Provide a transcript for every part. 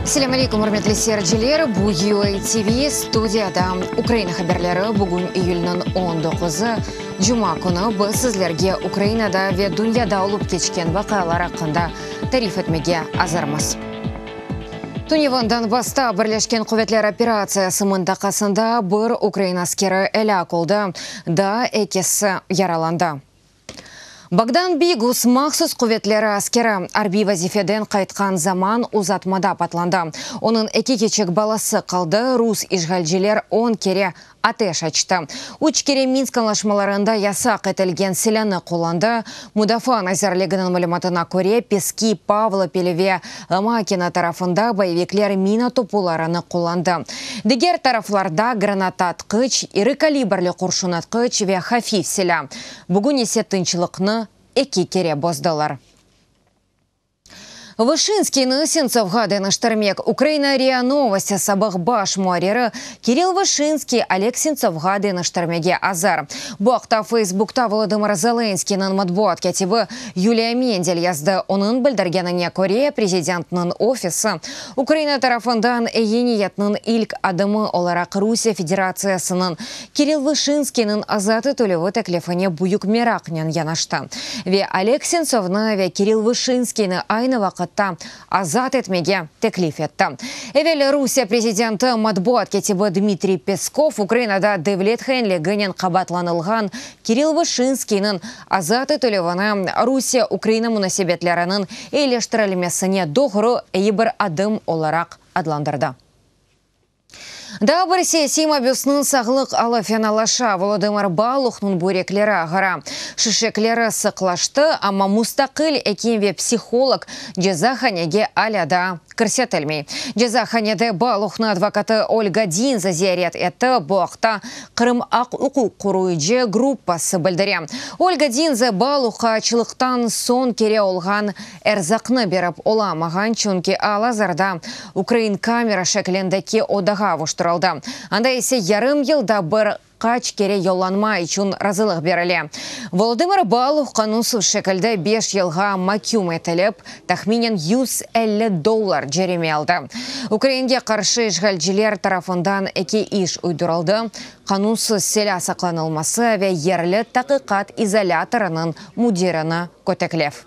Assalamu alaikum, hurmatli seyirciler. Bu UA TV studiyada Ukrayna haberleri bugün iyulning 19'u Cuma günü biz sizlerge Ukraynada ve dünyada olup geçken vakalar hakkında tarif etmege hazırmız. Tunyevandan basta Birleşken Kuvvetler operatsiyasi mintaqasında bir Ukrayna askeri elak oldu da ikisi yaralandı. Bagdan Bigus maxsus kuvvetleri askeri harbiy vazifeden qaytgan zaman uzatmada patlandı. Onun iki küçük balası kaldı. Rus işgalciler 10 kere ateş açtı. 3 kere Minsk anlaşmalarında yasak etilgen silahını kullandı. Müdafaa Nazirliğinin malumatına göre Peski, Pavlopil ve Makina tarafında bayvikler mina topularını kullandı. Diğer taraflarda granat atqıç, iri kaliberli kurşun atqıç ve hafif silah. Bugün ise tinchlikni 2 kere bozdular. Вышинский Сенцов-Гады на штормек. Украина РИА Новости Сабах Баш Муарера. Кирилл Вышинский, Олег Сенцов-Гады на штормеге Азар. Буақта Фейсбукта Володимир Зеленский на матбуат кетибі Юлия Мендель язды. Onun білдіргеніне көре президентінің офисы. Украина тарafından ениетінің ilk adımı olarak Rusya Federasyasının Kirill Vyshinskiy'nin azatı төлеуі teklifine büyük merakla yanaştı. Ve Олег Сенцов'ны ve Kirill Vyshinskiy'ni aynı vakit azat etmege teklif etti. Evvel Rusya prezidenti matbuat ketibi Dmitriy Peskov Ukraynada devlet xenliginin qabatlanılgan Kirill Vyshinskiy'nin azat etiluvini Rusya Ukrayna münasebetlerinin eleştirilmesine doğru bir adım olarak adlandırdı. Да, Россия Сима бюснын сағлық алы феналаша Володимир Балухнын буреклері ағыра. Шишеклері сықлашты, ама мустақыл екен ве психолог жезаханеге аляда көрсетілмей. Жезаханеде Балухны адвокаты Ольга Динза зиярет еті бұақта Қырым ақ ұқу құруйджи группасы білдіре. Ольга Динза Балуха чылықтан сон кере олған әрзақны беріп оламаған чүнке алазарда Украин камера шеклендеке одаға вұштыралды. Анда есе ярым елда бір kaç kere yollanma için razılıq берілі. Володимир Балух қанунсыз шекілді 5 yılға mahkum etilip, tahminen $150 jereme aldı. Ukrayna'ya karşı işgalciler tarafından 2 iş uyduruldu. Kanunsuz silah saklanılması ve yerli taqiqat izolatorının müdirini köteklef.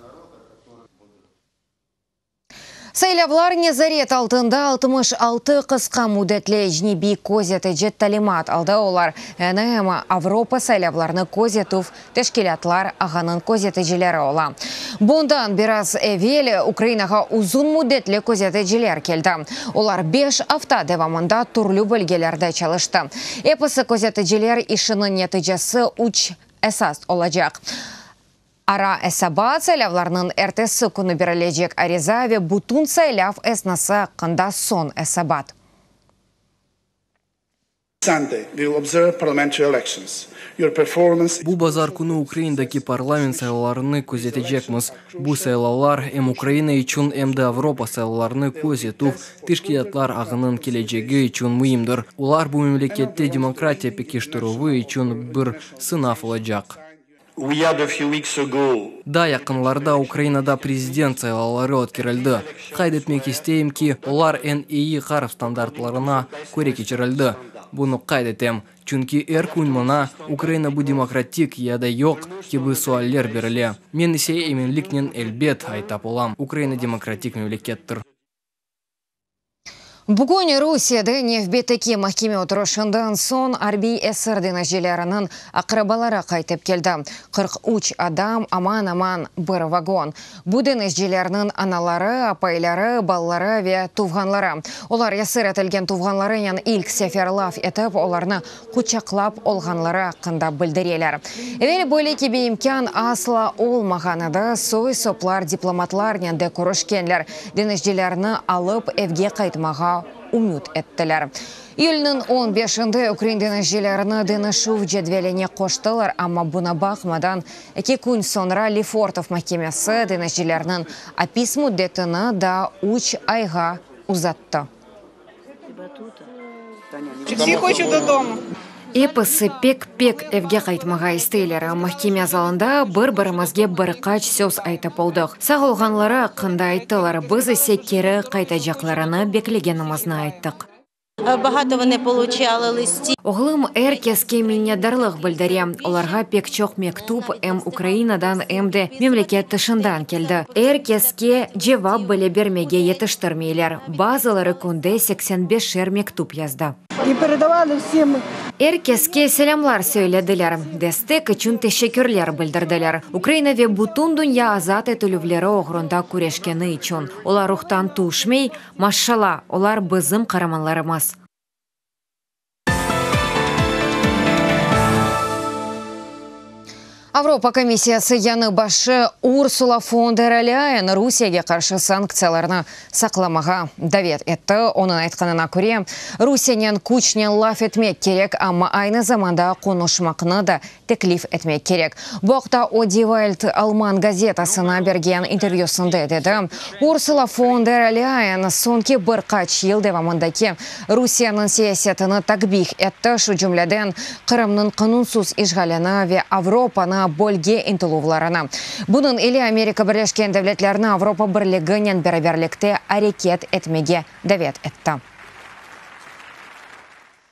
Saylavlar nezaret altında 66 kıska müddetle ecnebi көзеті talimat aldı. Olar NM Avropa saylavlarını көзетув teşkilatlar ağanın көзетicileri ola. Bundan biraz evvel Ukraynaga uzun müddetli көзетiciler keldi. Olar 5 hafta devamında türlü bölgelerde çalıştı. Episi көзетiciler işinin neticesi 3 esas olacak. Ara esabat saylavlarının ertesi günü verilecek ariza ve bütün saylav esnası hakkında son esabat. Sunday, we will observe parliamentary elections. Your performance... Bu bazar günü Ukrayna'daki parlament sayılarını gözeteceğimiz. Bu sayılar hem Ukrayna için hem de Avrupa sayılarını gözetuv teşkilatlar ağının geleceği için mühimdir. Ular bu memlekette demokratiya pekiştiruvu için bir sınav olacak. Da yakınlarda Ukrayna'da prezident sayıları ötkürüldü. Kaydetmek isteyim ki onlar en iyi harf standartlarına göre geçirildi. Bunu kaydetem. Çünkü erkün bana Ukrayna bu demokratik ya da yok gibi sualler berili. Men ise eminlikle elbet aytap olam. Ukrayna demokratik memlekettir. Bugün Rusya'da nefbeteki mahkeme oturuşundan son harbiy esir nәтижелерінің akrabaları qaytып keldi. 43 adam aman bir vagon. Bu nәтижелерінің analары, apayları, balları ve tuğanları. Olar esir etilgen tuğanlarının ilk seferlaf etip olarını kucaqlap olğanları hakkında bildireler. Evvel böyle ki bir imkan asla olmağanı da soy soplar diplomatlar de көрішкенлер nәтижелерini alıp evge qaytmağa umut ettiler. Iyulning 15'inde Ukrayna nәтижелерini denishuv jedveline qo'shdilar, ama buna bakmadan 2 gün sonra Lefortov mahkemesi nәтижелерinin apis muddetini da 3 ayga uzattı. Всі хочуть додому. Эпосы пек-пек эвге қайтмаға истейлері. Махкеме залында бір-бірімізге бір қач сөз айтып болдық. Сағылғанлары қында айттылар, біз ісе кері қайта жақларыны беклегенімізні айттық. Багато вони получали листів. Оғылым әркеске миннедарлық білдірем. Оларға пек чоқ мектуб Украинадан әмді мемлекет тышындан келді. Әркеске жевап біле бермеге етіштірмейлер. Базылары күнде 85 шер мектуб язды. И передавали всем. Әркеске селямлар сөйледілер. Дестек үшін тешекерлер білдірділер. Украинаве бутун дүния азат етілівлері оғырында көрешкені үшін. Олар рухтан тушмей, машала, олар бізім қараманларымыз. Авропа комиссиясы яны башы Урсула фон дер Ляйен Русияге қаршы санкцияларны сақламаға давет етті. Оның айтқанына көре, Русиянен күчнен лаф етмек керек, амма айны заманда қонышмақны да теклиф етмек керек. Боқта Одивальд Алман газетасына берген интервьюсында деді. Урсула фон дер Ляйен сонки бір қач ел девамындаки Русияның саясатыны такбих етті. Шу жүмледен Қырымның қанунсыз ишғаліні ве Авропаны бөлге интылувларына. Бұның или Америка Бірлескен Дәулетлеріне Авропа бірлігінен бәріберлікте әрекет етмеге давет етті.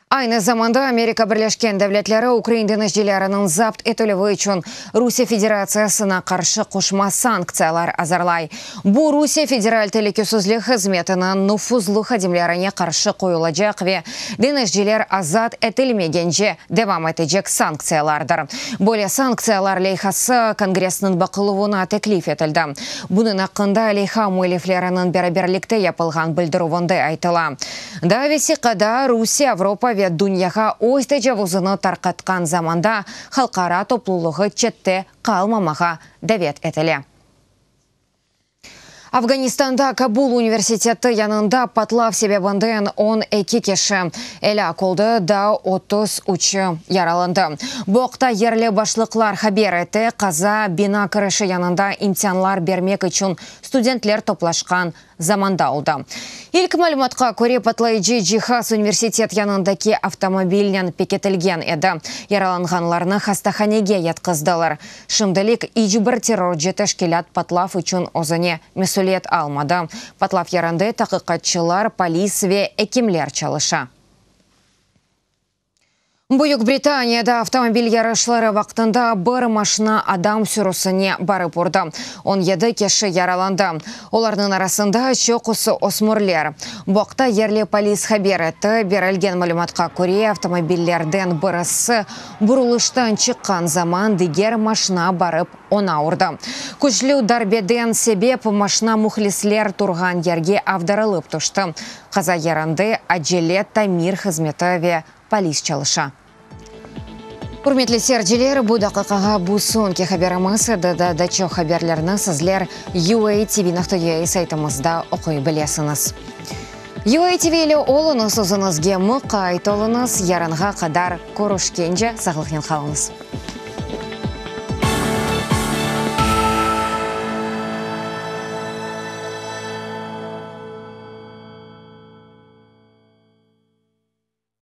Айны заманда Америка Бірлескен Дәулетлері Украиндың жерлерінің запт етілігі үшін Русия Федерациясына қаршы қошма санкциялар азарлай. Бұл Русия Федераль телекөсізлік қызметінің нұфузлы хадимлеріне қаршы қойылacak ве дені жерлер азат етілмегенже девам етежек санкциялардыр. Более санкциялар лейхасы Конгрессінің бақылуына теклиф етілді. Бұның ақында лейха мөлефлерінің бәріберлікте япылған білдіруінде айтыла. Давеси қада Русия Авропа ве дүнияға ой тәжавузыны тарқатқан заманда халқара топлылығы четте қалмамаға давет етілі. Афганистанда Кабул университеті янында патлав себебінден 12 кеші әлі қолды да 33 яраланды. Боқта ерлі башлықлар хабер еті қаза бина кіріші янында имтианлар бермек үшін студентлер топлашқан заманда олды. Илк мәліметқа көре патлайджи Джихас университет янындаки автомобилінен пекетілген еді. Яраланғанларны хастаханеге ятқыздылар. Шымдылик ижбір террор жетешкелят патлав үшін озыне месулет алмады. Патлав яранды тақиқатчылар, полис ве экимлер чалыша. Бүйік Британияда автомобиль ярышлары вақтында бір машина адам сүрісіне барып ұрды. 17 кеші яраланды. Олардың арасында шоқысы осмырлер. Боқта ерлі полис хабер етті. Берілген мәліметқа көре автомобильлерден бірісі бұрылыштан шыққан заман дегер машина барып она ұрды. Күшлі дарбеден себеп машина мұхлислер тұрған ерге авдарылып тұшты. Қаза яранды әджеле тамир қызметі ве полис чалыша. Құрметлі серджилер, бұл дақиқаға бұл сонки хабарымыз дачо хабарларны сізлер UATV.ua сайтымызда оқой білесіңіз. UATV-лі олыңыз ұзыңызге мұқайт олыңыз, ярынға қадар көрішкенже сағылықен қалыңыз.